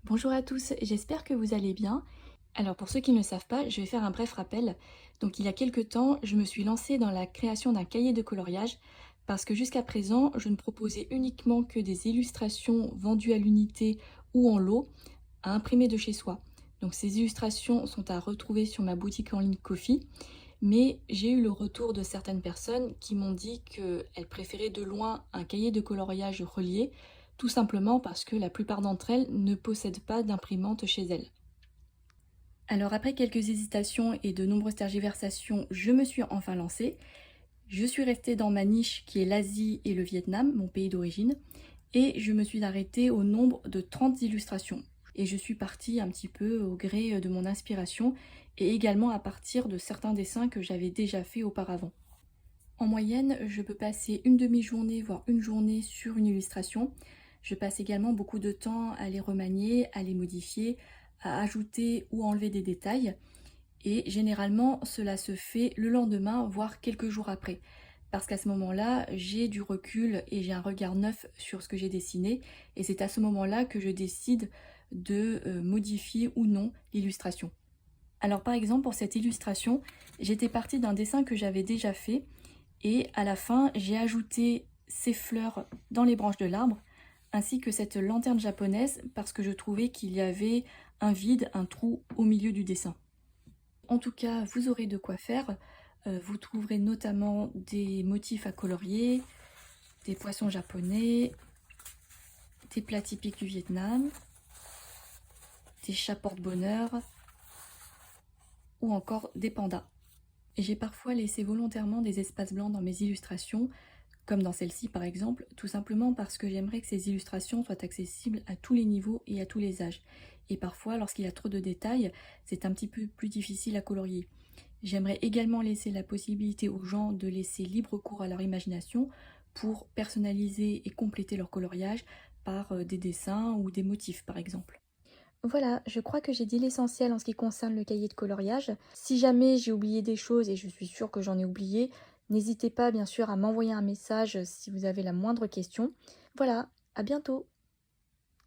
Bonjour à tous, j'espère que vous allez bien. Alors pour ceux qui ne le savent pas, je vais faire un bref rappel. Donc il y a quelques temps, je me suis lancée dans la création d'un cahier de coloriage parce que jusqu'à présent, je ne proposais uniquement que des illustrations vendues à l'unité ou en lot à imprimer de chez soi. Donc ces illustrations sont à retrouver sur ma boutique en ligne Ko-fi, mais j'ai eu le retour de certaines personnes qui m'ont dit qu'elles préféraient de loin un cahier de coloriage relié, tout simplement parce que la plupart d'entre elles ne possèdent pas d'imprimante chez elles. Alors après quelques hésitations et de nombreuses tergiversations, je me suis enfin lancée. Je suis restée dans ma niche qui est l'Asie et le Vietnam, mon pays d'origine, et je me suis arrêtée au nombre de 30 illustrations. Et je suis partie un petit peu au gré de mon inspiration et également à partir de certains dessins que j'avais déjà faits auparavant. En moyenne, je peux passer une demi-journée, voire une journée sur une illustration. Je passe également beaucoup de temps à les remanier, à les modifier, à ajouter ou enlever des détails. Et généralement, cela se fait le lendemain, voire quelques jours après. Parce qu'à ce moment-là, j'ai du recul et j'ai un regard neuf sur ce que j'ai dessiné. Et c'est à ce moment-là que je décide de modifier ou non l'illustration. Alors par exemple, pour cette illustration, j'étais partie d'un dessin que j'avais déjà fait. Et à la fin, j'ai ajouté ces fleurs dans les branches de l'arbre, ainsi que cette lanterne japonaise, parce que je trouvais qu'il y avait un vide, un trou au milieu du dessin. En tout cas, vous aurez de quoi faire. Vous trouverez notamment des motifs à colorier, des poissons japonais, des plats typiques du Vietnam, des chats porte-bonheur ou encore des pandas. Et j'ai parfois laissé volontairement des espaces blancs dans mes illustrations, comme dans celle-ci par exemple, tout simplement parce que j'aimerais que ces illustrations soient accessibles à tous les niveaux et à tous les âges. Et parfois, lorsqu'il y a trop de détails, c'est un petit peu plus difficile à colorier. J'aimerais également laisser la possibilité aux gens de laisser libre cours à leur imagination pour personnaliser et compléter leur coloriage par des dessins ou des motifs par exemple. Voilà, je crois que j'ai dit l'essentiel en ce qui concerne le cahier de coloriage. Si jamais j'ai oublié des choses, et je suis sûre que j'en ai oublié, n'hésitez pas bien sûr à m'envoyer un message si vous avez la moindre question. Voilà, à bientôt!